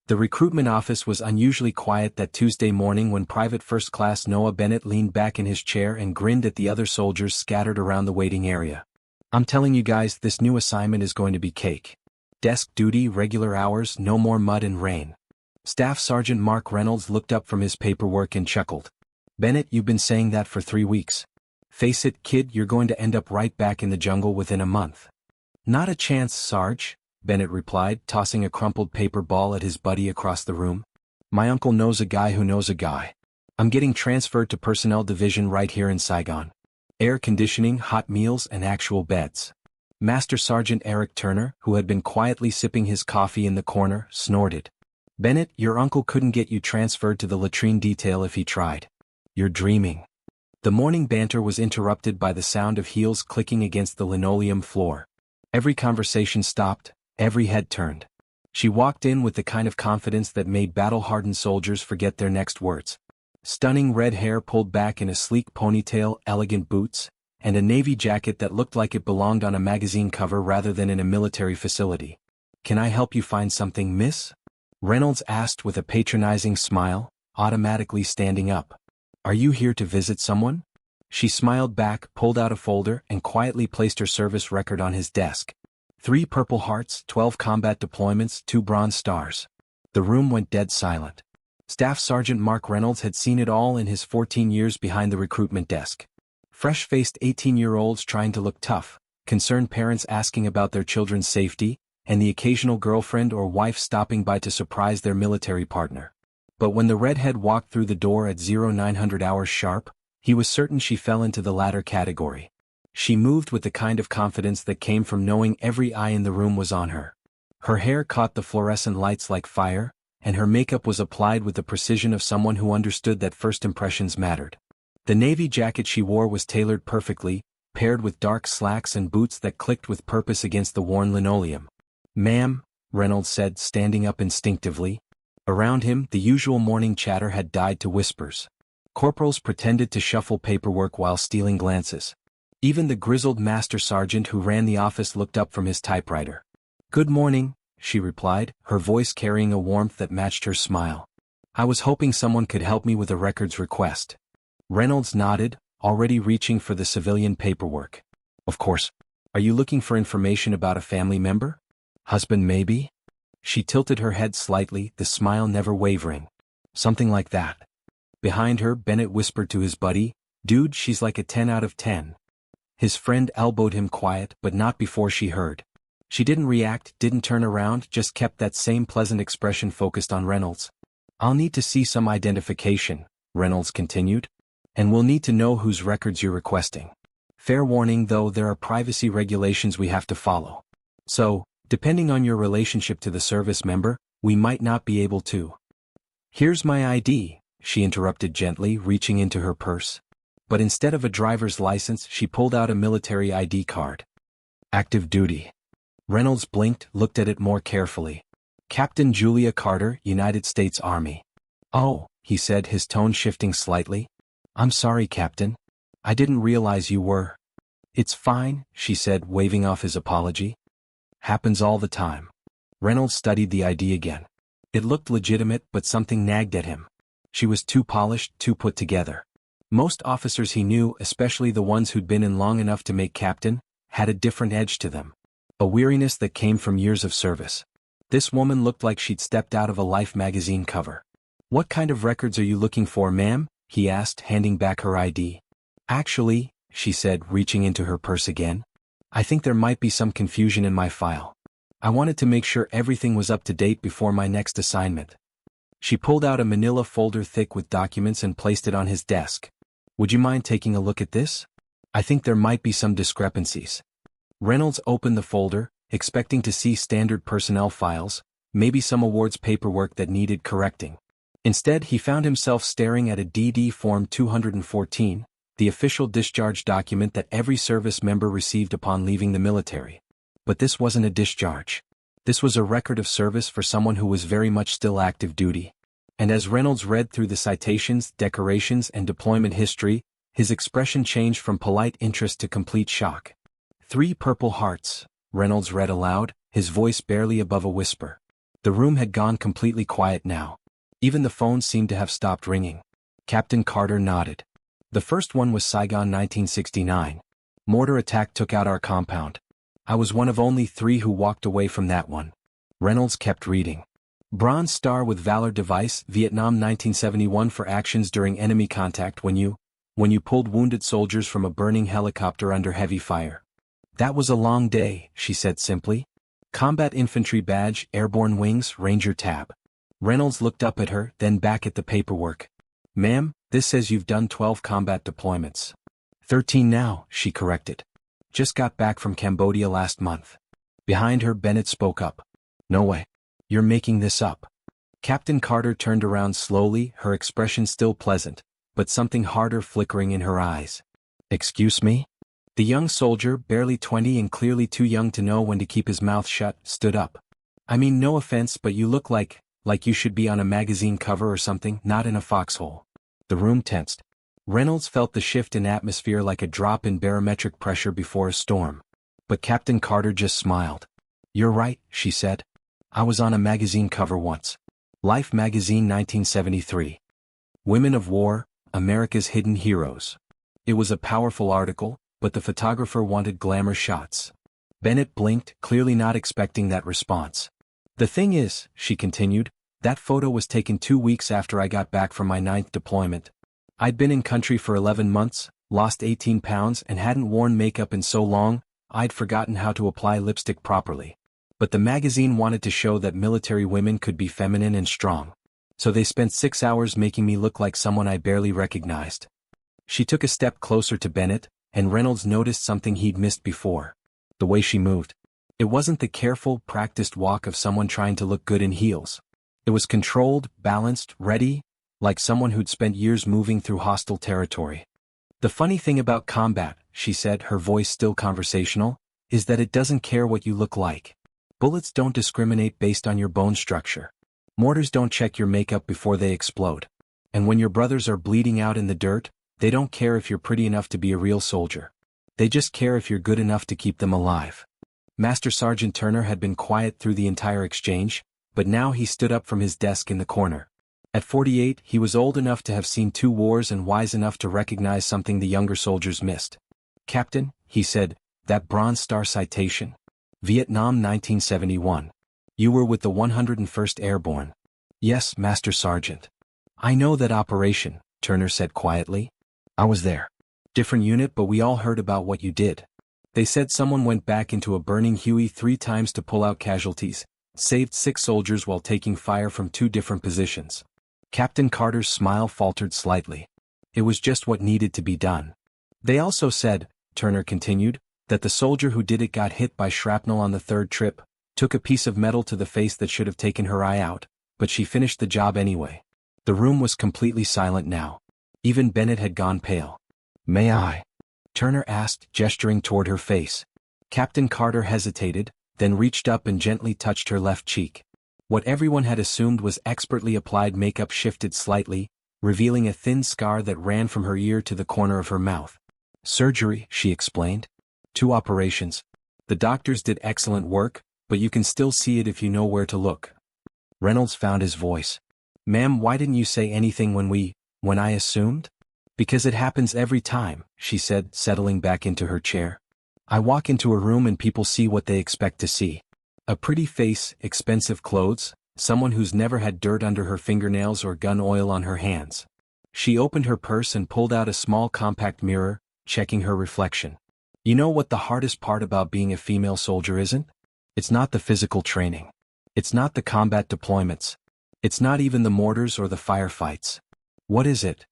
The recruitment office was unusually quiet that Tuesday morning when Private First Class Noah Bennett leaned back in his chair and grinned at the other soldiers scattered around the waiting area. "I'm telling you guys, this new assignment is going to be cake. Desk duty, regular hours, no more mud and rain." Staff Sergeant Mark Reynolds looked up from his paperwork and chuckled. "Bennett, you've been saying that for 3 weeks. Face it, kid, you're going to end up right back in the jungle within a month." "Not a chance, Sarge," Bennett replied, tossing a crumpled paper ball at his buddy across the room. "My uncle knows a guy who knows a guy. I'm getting transferred to Personnel Division right here in Saigon. Air conditioning, hot meals, and actual beds." Master Sergeant Eric Turner, who had been quietly sipping his coffee in the corner, snorted. "Bennett, your uncle couldn't get you transferred to the latrine detail if he tried. You're dreaming." The morning banter was interrupted by the sound of heels clicking against the linoleum floor. Every conversation stopped, every head turned. She walked in with the kind of confidence that made battle-hardened soldiers forget their next words. Stunning red hair pulled back in a sleek ponytail, elegant boots, and a navy jacket that looked like it belonged on a magazine cover rather than in a military facility. "Can I help you find something, miss?" Reynolds asked with a patronizing smile, automatically standing up. "Are you here to visit someone?" She smiled back, pulled out a folder, and quietly placed her service record on his desk. 3 Purple Hearts, 12 combat deployments, 2 Bronze Stars. The room went dead silent. Staff Sergeant Mark Reynolds had seen it all in his 14 years behind the recruitment desk. Fresh-faced 18-year-olds trying to look tough, concerned parents asking about their children's safety, and the occasional girlfriend or wife stopping by to surprise their military partner. But when the redhead walked through the door at 0900 hours sharp, he was certain she fell into the latter category. She moved with the kind of confidence that came from knowing every eye in the room was on her. Her hair caught the fluorescent lights like fire, and her makeup was applied with the precision of someone who understood that first impressions mattered. The navy jacket she wore was tailored perfectly, paired with dark slacks and boots that clicked with purpose against the worn linoleum. "Ma'am," Reynolds said, standing up instinctively. Around him, the usual morning chatter had died to whispers. Corporals pretended to shuffle paperwork while stealing glances. Even the grizzled master sergeant who ran the office looked up from his typewriter. "Good morning," she replied, her voice carrying a warmth that matched her smile. "I was hoping someone could help me with a records request." Reynolds nodded, already reaching for the civilian paperwork. "Of course. Are you looking for information about a family member? Husband maybe?" She tilted her head slightly, the smile never wavering. "Something like that." Behind her, Bennett whispered to his buddy, "Dude, she's like a 10 out of 10. His friend elbowed him quiet, but not before she heard. She didn't react, didn't turn around, just kept that same pleasant expression focused on Reynolds. "I'll need to see some identification," Reynolds continued. "And we'll need to know whose records you're requesting. Fair warning though, there are privacy regulations we have to follow. So, depending on your relationship to the service member, we might not be able to." "Here's my ID," she interrupted gently, reaching into her purse. But instead of a driver's license, she pulled out a military ID card. "Active duty." Reynolds blinked, looked at it more carefully. "Captain Julia Carter, United States Army." "Oh," he said, his tone shifting slightly. "I'm sorry, Captain. I didn't realize you were." "It's fine," she said, waving off his apology. "Happens all the time." Reynolds studied the ID again. It looked legitimate, but something nagged at him. She was too polished, too put together. Most officers he knew, especially the ones who'd been in long enough to make captain, had a different edge to them. A weariness that came from years of service. This woman looked like she'd stepped out of a Life magazine cover. "What kind of records are you looking for, ma'am?" he asked, handing back her ID. "Actually," she said, reaching into her purse again, "I think there might be some confusion in my file. I wanted to make sure everything was up to date before my next assignment." She pulled out a manila folder thick with documents and placed it on his desk. "Would you mind taking a look at this? I think there might be some discrepancies." Reynolds opened the folder, expecting to see standard personnel files, maybe some awards paperwork that needed correcting. Instead, he found himself staring at a DD Form 214, the official discharge document that every service member received upon leaving the military. But this wasn't a discharge. This was a record of service for someone who was very much still active duty. And as Reynolds read through the citations, decorations, and deployment history, his expression changed from polite interest to complete shock. 3 Purple Hearts, Reynolds read aloud, his voice barely above a whisper. The room had gone completely quiet now. Even the phone seemed to have stopped ringing. Captain Carter nodded. The first one was Saigon 1969. Mortar attack took out our compound. I was one of only 3 who walked away from that one. Reynolds kept reading. Bronze Star with Valor Device, Vietnam 1971 for actions during enemy contact when you pulled wounded soldiers from a burning helicopter under heavy fire. That was a long day, she said simply. Combat Infantry Badge, Airborne Wings, Ranger Tab. Reynolds looked up at her, then back at the paperwork. Ma'am, this says you've done 12 combat deployments. 13 now, she corrected. Just got back from Cambodia last month. Behind her, Bennett spoke up. No way. You're making this up. Captain Carter turned around slowly, her expression still pleasant, but something harder flickering in her eyes. Excuse me? The young soldier, barely 20 and clearly too young to know when to keep his mouth shut, stood up. I mean, no offense, but you look like you should be on a magazine cover or something, not in a foxhole. The room tensed. Reynolds felt the shift in atmosphere like a drop in barometric pressure before a storm. But Captain Carter just smiled. You're right, she said. I was on a magazine cover once. Life magazine 1973. Women of War, America's Hidden Heroes. It was a powerful article, but the photographer wanted glamour shots. Bennett blinked, clearly not expecting that response. The thing is, she continued, that photo was taken 2 weeks after I got back from my 9th deployment. I'd been in country for 11 months, lost 18 pounds and hadn't worn makeup in so long, I'd forgotten how to apply lipstick properly. But the magazine wanted to show that military women could be feminine and strong. So they spent 6 hours making me look like someone I barely recognized. She took a step closer to Bennett, and Reynolds noticed something he'd missed before. The way she moved. It wasn't the careful, practiced walk of someone trying to look good in heels. It was controlled, balanced, ready, like someone who'd spent years moving through hostile territory. The funny thing about combat, she said, her voice still conversational, is that it doesn't care what you look like. Bullets don't discriminate based on your bone structure. Mortars don't check your makeup before they explode. And when your brothers are bleeding out in the dirt, they don't care if you're pretty enough to be a real soldier. They just care if you're good enough to keep them alive. Master Sergeant Turner had been quiet through the entire exchange, but now he stood up from his desk in the corner. At 48, he was old enough to have seen 2 wars and wise enough to recognize something the younger soldiers missed. Captain, he said, that Bronze Star citation. Vietnam 1971. You were with the 101st Airborne. Yes, Master Sergeant. I know that operation, Turner said quietly. I was there. Different unit, but we all heard about what you did. They said someone went back into a burning Huey 3 times to pull out casualties, saved 6 soldiers while taking fire from 2 different positions. Captain Carter's smile faltered slightly. It was just what needed to be done. They also said, Turner continued, that the soldier who did it got hit by shrapnel on the 3rd trip, took a piece of metal to the face that should have taken her eye out, but she finished the job anyway. The room was completely silent now. Even Bennett had gone pale. May I? Turner asked, gesturing toward her face. Captain Carter hesitated, then reached up and gently touched her left cheek. What everyone had assumed was expertly applied makeup shifted slightly, revealing a thin scar that ran from her ear to the corner of her mouth. Surgery, she explained. 2 operations. The doctors did excellent work, but you can still see it if you know where to look. Reynolds found his voice. Ma'am, why didn't you say anything when I assumed? Because it happens every time, she said, settling back into her chair. I walk into a room and people see what they expect to see. A pretty face, expensive clothes, someone who's never had dirt under her fingernails or gun oil on her hands. She opened her purse and pulled out a small compact mirror, checking her reflection. You know what the hardest part about being a female soldier isn't? It's not the physical training. It's not the combat deployments. It's not even the mortars or the firefights. What is it?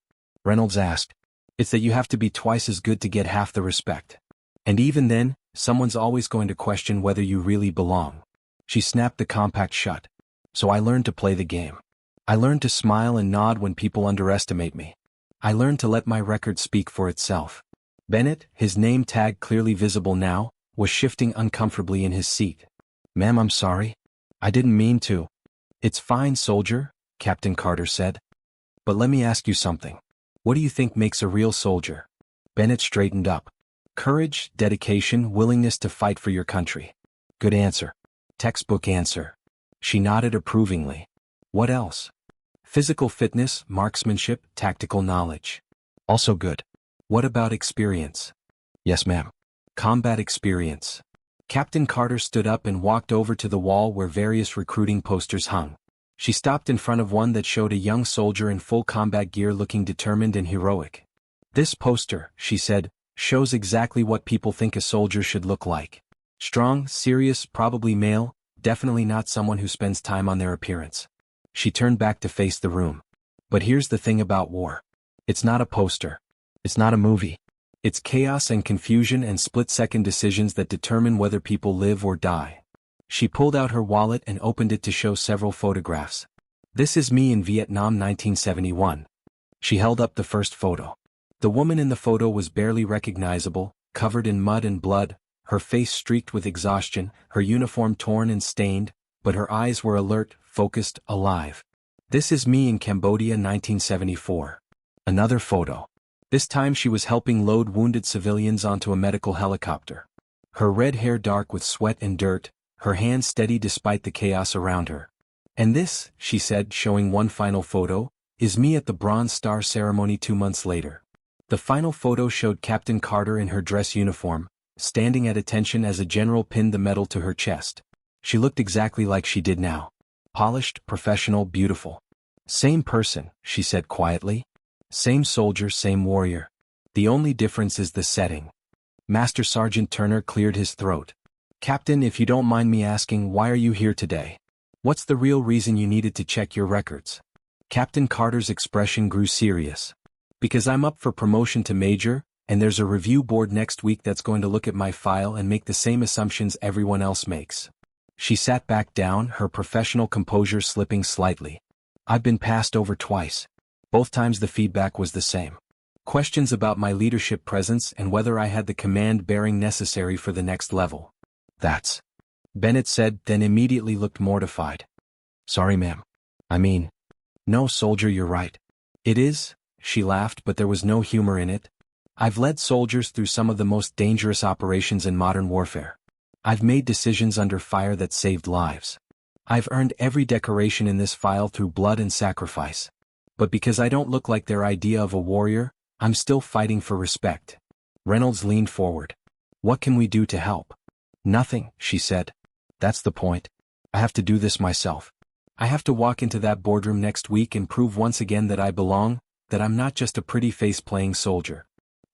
Reynolds asked. It's that you have to be twice as good to get half the respect. And even then, someone's always going to question whether you really belong. She snapped the compact shut. So I learned to play the game. I learned to smile and nod when people underestimate me. I learned to let my record speak for itself. Bennett, his name tag clearly visible now, was shifting uncomfortably in his seat. Ma'am, I'm sorry. I didn't mean to. It's fine, soldier, Captain Carter said. But let me ask you something. What do you think makes a real soldier? Bennett straightened up. Courage, dedication, willingness to fight for your country. Good answer. Textbook answer. She nodded approvingly. What else? Physical fitness, marksmanship, tactical knowledge. Also good. What about experience? Yes, ma'am. Combat experience. Captain Carter stood up and walked over to the wall where various recruiting posters hung. She stopped in front of one that showed a young soldier in full combat gear looking determined and heroic. This poster, she said, shows exactly what people think a soldier should look like. Strong, serious, probably male, definitely not someone who spends time on their appearance. She turned back to face the room. But here's the thing about war. It's not a poster. It's not a movie. It's chaos and confusion and split-second decisions that determine whether people live or die. She pulled out her wallet and opened it to show several photographs. This is me in Vietnam 1971. She held up the first photo. The woman in the photo was barely recognizable, covered in mud and blood, her face streaked with exhaustion, her uniform torn and stained, but her eyes were alert, focused, alive. This is me in Cambodia 1974. Another photo. This time she was helping load wounded civilians onto a medical helicopter. Her red hair dark with sweat and dirt, her hands steady despite the chaos around her. And this, she said, showing one final photo, is me at the Bronze Star ceremony 2 months later. The final photo showed Captain Carter in her dress uniform, standing at attention as a general pinned the medal to her chest. She looked exactly like she did now. Polished, professional, beautiful. Same person, she said quietly. Same soldier, same warrior. The only difference is the setting. Master Sergeant Turner cleared his throat. Captain, if you don't mind me asking, why are you here today? What's the real reason you needed to check your records? Captain Carter's expression grew serious. Because I'm up for promotion to major, and there's a review board next week that's going to look at my file and make the same assumptions everyone else makes. She sat back down, her professional composure slipping slightly. I've been passed over twice. Both times the feedback was the same. Questions about my leadership presence and whether I had the command bearing necessary for the next level. That's. Bennett said, then immediately looked mortified. Sorry, ma'am. No, soldier, you're right. It is, she laughed, but there was no humor in it. I've led soldiers through some of the most dangerous operations in modern warfare. I've made decisions under fire that saved lives. I've earned every decoration in this file through blood and sacrifice. But because I don't look like their idea of a warrior, I'm still fighting for respect. Reynolds leaned forward. What can we do to help? Nothing, she said. That's the point. I have to do this myself. I have to walk into that boardroom next week and prove once again that I belong, that I'm not just a pretty face-playing soldier.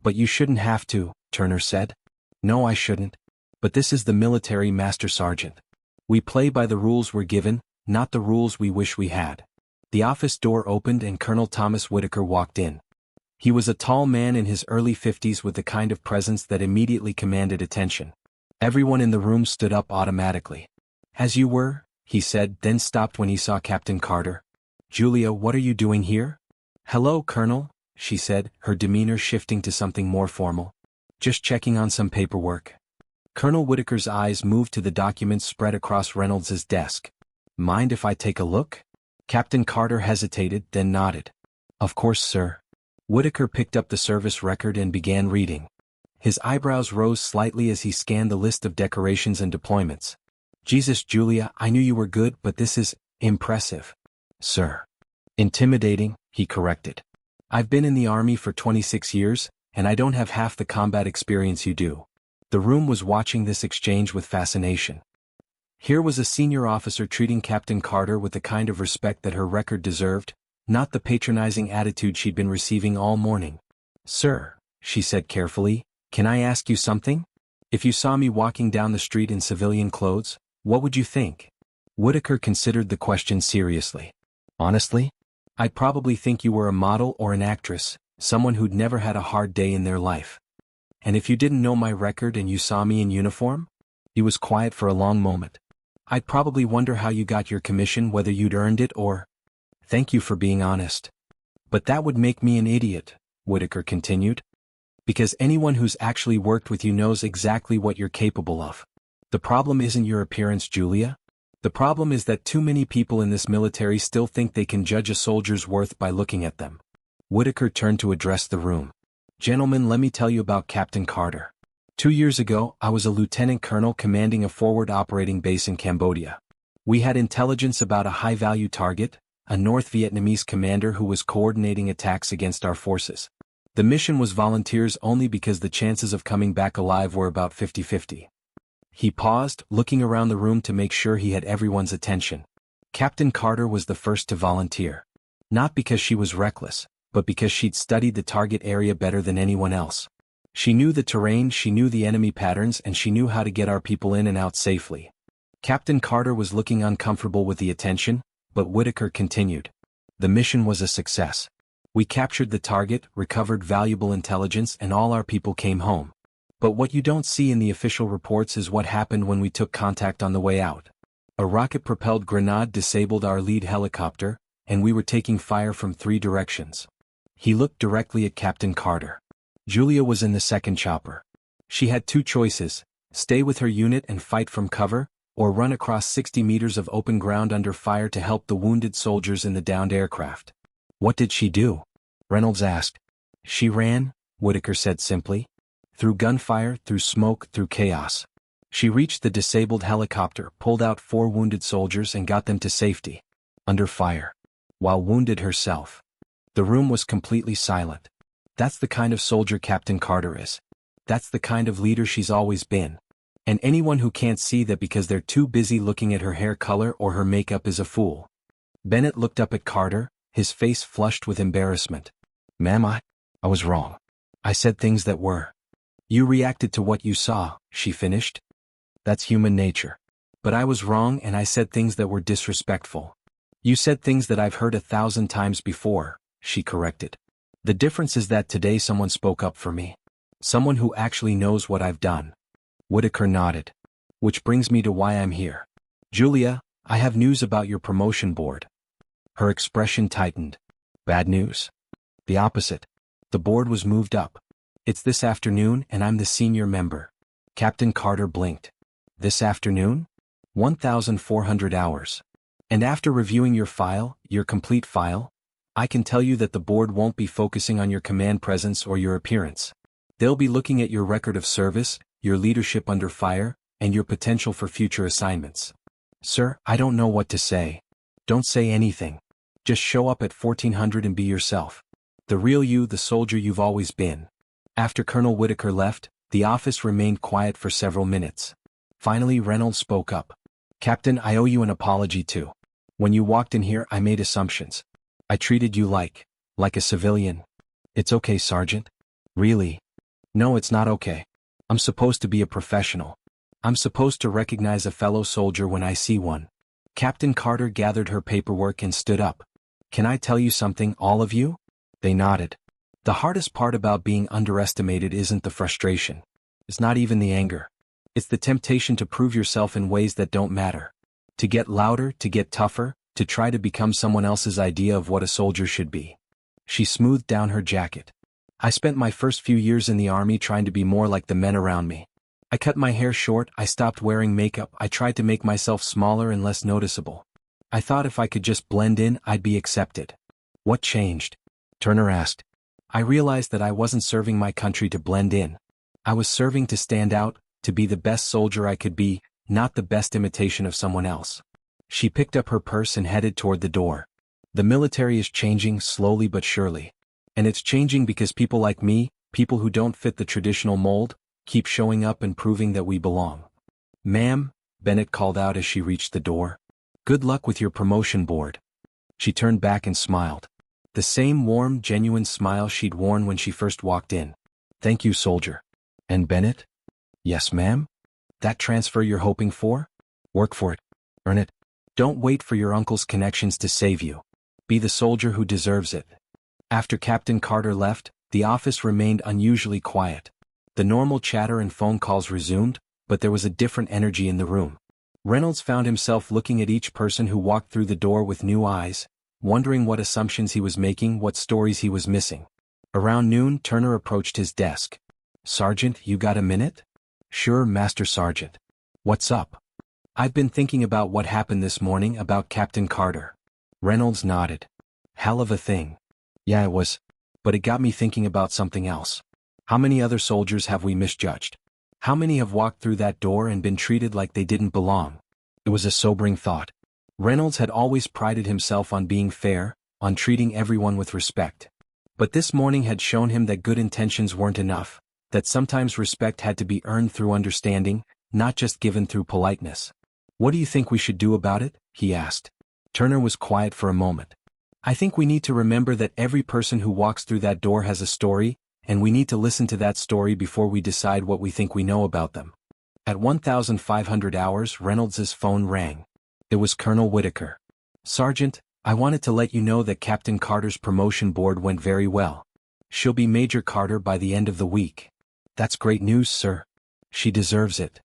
But you shouldn't have to, Turner said. No, I shouldn't. But this is the military, Master Sergeant. We play by the rules we're given, not the rules we wish we had. The office door opened and Colonel Thomas Whitaker walked in. He was a tall man in his early 50s with the kind of presence that immediately commanded attention. Everyone in the room stood up automatically. As you were, he said, then stopped when he saw Captain Carter. Julia, what are you doing here? Hello, Colonel, she said, her demeanor shifting to something more formal. Just checking on some paperwork. Colonel Whitaker's eyes moved to the documents spread across Reynolds's desk. Mind if I take a look? Captain Carter hesitated, then nodded. Of course, sir. Whitaker picked up the service record and began reading. His eyebrows rose slightly as he scanned the list of decorations and deployments. Jesus, Julia, I knew you were good, but this is impressive. Sir. Intimidating, he corrected. I've been in the Army for 26 years, and I don't have half the combat experience you do. The room was watching this exchange with fascination. Here was a senior officer treating Captain Carter with the kind of respect that her record deserved, not the patronizing attitude she'd been receiving all morning. Sir, she said carefully, can I ask you something? If you saw me walking down the street in civilian clothes, what would you think? Whitaker considered the question seriously. Honestly? I'd probably think you were a model or an actress, someone who'd never had a hard day in their life. And if you didn't know my record and you saw me in uniform? He was quiet for a long moment. I'd probably wonder how you got your commission, whether you'd earned it or... Thank you for being honest. But that would make me an idiot, Whitaker continued. Because anyone who's actually worked with you knows exactly what you're capable of. The problem isn't your appearance, Julia. The problem is that too many people in this military still think they can judge a soldier's worth by looking at them. Whitaker turned to address the room. Gentlemen, let me tell you about Captain Carter. 2 years ago, I was a lieutenant colonel commanding a forward operating base in Cambodia. We had intelligence about a high-value target, a North Vietnamese commander who was coordinating attacks against our forces. The mission was volunteers only because the chances of coming back alive were about 50-50. He paused, looking around the room to make sure he had everyone's attention. Captain Carter was the first to volunteer. Not because she was reckless, but because she'd studied the target area better than anyone else. She knew the terrain, she knew the enemy patterns, and she knew how to get our people in and out safely. Captain Carter was looking uncomfortable with the attention, but Whitaker continued. The mission was a success. We captured the target, recovered valuable intelligence, and all our people came home. But what you don't see in the official reports is what happened when we took contact on the way out. A rocket-propelled grenade disabled our lead helicopter, and we were taking fire from 3 directions. He looked directly at Captain Carter. Julia was in the second chopper. She had 2 choices: stay with her unit and fight from cover, or run across 60 meters of open ground under fire to help the wounded soldiers in the downed aircraft. What did she do? Reynolds asked. She ran, Whitaker said simply. Through gunfire, through smoke, through chaos. She reached the disabled helicopter, pulled out 4 wounded soldiers and got them to safety. Under fire. While wounded herself. The room was completely silent. That's the kind of soldier Captain Carter is. That's the kind of leader she's always been. And anyone who can't see that because they're too busy looking at her hair color or her makeup is a fool. Bennett looked up at Carter, his face flushed with embarrassment. Ma'am, I was wrong. I said things that were. You reacted to what you saw, she finished. That's human nature. But I was wrong and I said things that were disrespectful. You said things that I've heard 1,000 times before, she corrected. The difference is that today someone spoke up for me. Someone who actually knows what I've done. Whitaker nodded. Which brings me to why I'm here. Julia, I have news about your promotion board. Her expression tightened. Bad news? The opposite. The board was moved up. It's this afternoon and I'm the senior member. Captain Carter blinked. This afternoon? 1,400 hours. And after reviewing your file, your complete file, I can tell you that the board won't be focusing on your command presence or your appearance. They'll be looking at your record of service, your leadership under fire, and your potential for future assignments. Sir, I don't know what to say. Don't say anything. Just show up at 1400 and be yourself. The real you, the soldier you've always been. After Colonel Whitaker left, the office remained quiet for several minutes. Finally, Reynolds spoke up. Captain, I owe you an apology too. When you walked in here, I made assumptions. I treated you like a civilian. It's okay, Sergeant. Really? No, it's not okay. I'm supposed to be a professional. I'm supposed to recognize a fellow soldier when I see one. Captain Carter gathered her paperwork and stood up. Can I tell you something, all of you? They nodded. The hardest part about being underestimated isn't the frustration. It's not even the anger. It's the temptation to prove yourself in ways that don't matter. To get louder, to get tougher, to try to become someone else's idea of what a soldier should be. She smoothed down her jacket. I spent my first few years in the army trying to be more like the men around me. I cut my hair short, I stopped wearing makeup, I tried to make myself smaller and less noticeable. I thought if I could just blend in, I'd be accepted. What changed? Turner asked. I realized that I wasn't serving my country to blend in. I was serving to stand out, to be the best soldier I could be, not the best imitation of someone else. She picked up her purse and headed toward the door. The military is changing slowly but surely. And it's changing because people like me, people who don't fit the traditional mold, keep showing up and proving that we belong. Ma'am, Bennett called out as she reached the door. Good luck with your promotion board. She turned back and smiled. The same warm, genuine smile she'd worn when she first walked in. Thank you, soldier. And Bennett? Yes, ma'am? That transfer you're hoping for? Work for it. Earn it. Don't wait for your uncle's connections to save you. Be the soldier who deserves it. After Captain Carter left, the office remained unusually quiet. The normal chatter and phone calls resumed, but there was a different energy in the room. Reynolds found himself looking at each person who walked through the door with new eyes, wondering what assumptions he was making, what stories he was missing. Around noon, Turner approached his desk. Sergeant, you got a minute? Sure, Master Sergeant. What's up? I've been thinking about what happened this morning about Captain Carter. Reynolds nodded. Hell of a thing. Yeah, it was. But it got me thinking about something else. How many other soldiers have we misjudged? How many have walked through that door and been treated like they didn't belong? It was a sobering thought. Reynolds had always prided himself on being fair, on treating everyone with respect. But this morning had shown him that good intentions weren't enough, that sometimes respect had to be earned through understanding, not just given through politeness. "What do you think we should do about it?" he asked. Turner was quiet for a moment. "I think we need to remember that every person who walks through that door has a story, and we need to listen to that story before we decide what we think we know about them." At 1500 hours, Reynolds's phone rang. It was Colonel Whitaker. "Sergeant, I wanted to let you know that Captain Carter's promotion board went very well. She'll be Major Carter by the end of the week." "That's great news, sir." "She deserves it."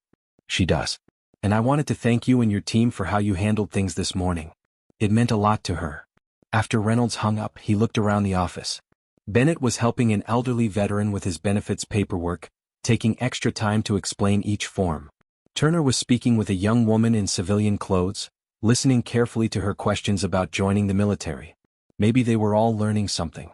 "She does. And I wanted to thank you and your team for how you handled things this morning. It meant a lot to her." After Reynolds hung up, he looked around the office. Bennett was helping an elderly veteran with his benefits paperwork, taking extra time to explain each form. Turner was speaking with a young woman in civilian clothes, listening carefully to her questions about joining the military. Maybe they were all learning something.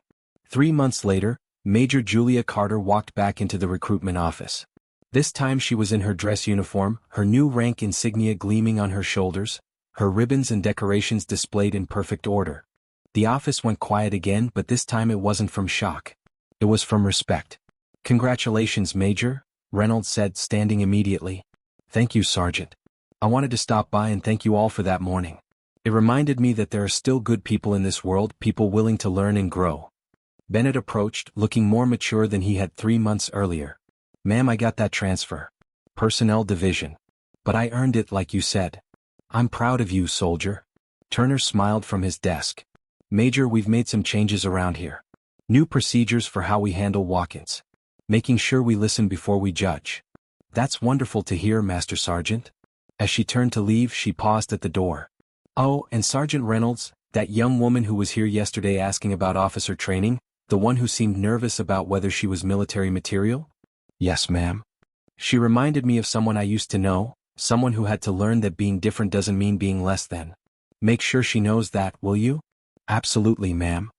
3 months later, Major Julia Carter walked back into the recruitment office. This time she was in her dress uniform, her new rank insignia gleaming on her shoulders, her ribbons and decorations displayed in perfect order. The office went quiet again, but this time it wasn't from shock. It was from respect. "Congratulations, Major," Reynolds said, standing immediately. "Thank you, Sergeant. I wanted to stop by and thank you all for that morning. It reminded me that there are still good people in this world, people willing to learn and grow." Bennett approached, looking more mature than he had 3 months earlier. "Ma'am, I got that transfer. Personnel division. But I earned it like you said." "I'm proud of you, soldier." Turner smiled from his desk. "Major, we've made some changes around here. New procedures for how we handle walk-ins. Making sure we listen before we judge." "That's wonderful to hear, Master Sergeant." As she turned to leave, she paused at the door. "Oh, and Sergeant Reynolds, that young woman who was here yesterday asking about officer training, the one who seemed nervous about whether she was military material?" "Yes, ma'am." "She reminded me of someone I used to know, someone who had to learn that being different doesn't mean being less than. Make sure she knows that, will you?" "Absolutely, ma'am."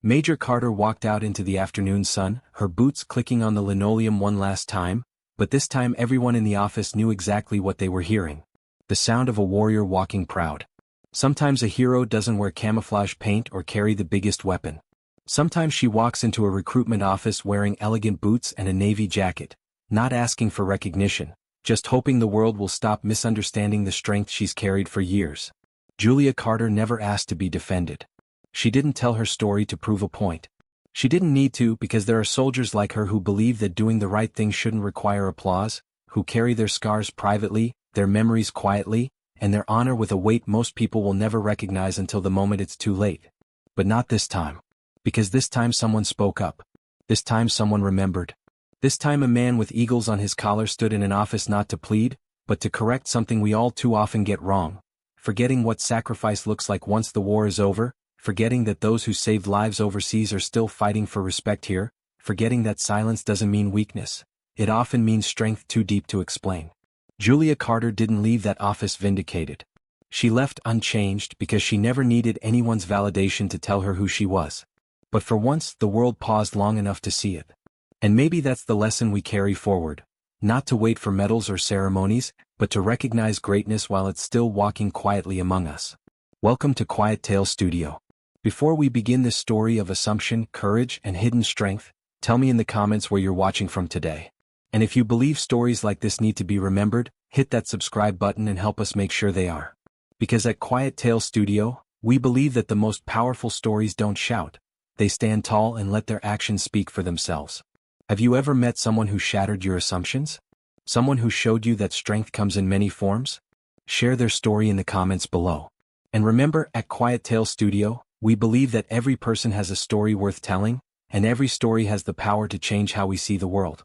Major Carter walked out into the afternoon sun, her boots clicking on the linoleum one last time, but this time everyone in the office knew exactly what they were hearing. The sound of a warrior walking proud. Sometimes a hero doesn't wear camouflage paint or carry the biggest weapon. Sometimes she walks into a recruitment office wearing elegant boots and a navy jacket, not asking for recognition, just hoping the world will stop misunderstanding the strength she's carried for years. Julia Carter never asked to be defended. She didn't tell her story to prove a point. She didn't need to, because there are soldiers like her who believe that doing the right thing shouldn't require applause, who carry their scars privately, their memories quietly, and their honor with a weight most people will never recognize until the moment it's too late. But not this time. Because this time someone spoke up. This time someone remembered. This time a man with eagles on his collar stood in an office not to plead, but to correct something we all too often get wrong. Forgetting what sacrifice looks like once the war is over, forgetting that those who saved lives overseas are still fighting for respect here, forgetting that silence doesn't mean weakness. It often means strength too deep to explain. Julia Carter didn't leave that office vindicated. She left unchanged because she never needed anyone's validation to tell her who she was. But for once, the world paused long enough to see it. And maybe that's the lesson we carry forward. Not to wait for medals or ceremonies, but to recognize greatness while it's still walking quietly among us. Welcome to Quiet Tale Studio. Before we begin this story of assumption, courage, and hidden strength, tell me in the comments where you're watching from today. And if you believe stories like this need to be remembered, hit that subscribe button and help us make sure they are. Because at Quiet Tale Studio, we believe that the most powerful stories don't shout. They stand tall and let their actions speak for themselves. Have you ever met someone who shattered your assumptions? Someone who showed you that strength comes in many forms? Share their story in the comments below. And remember, at Quiet Tale Studio, we believe that every person has a story worth telling, and every story has the power to change how we see the world.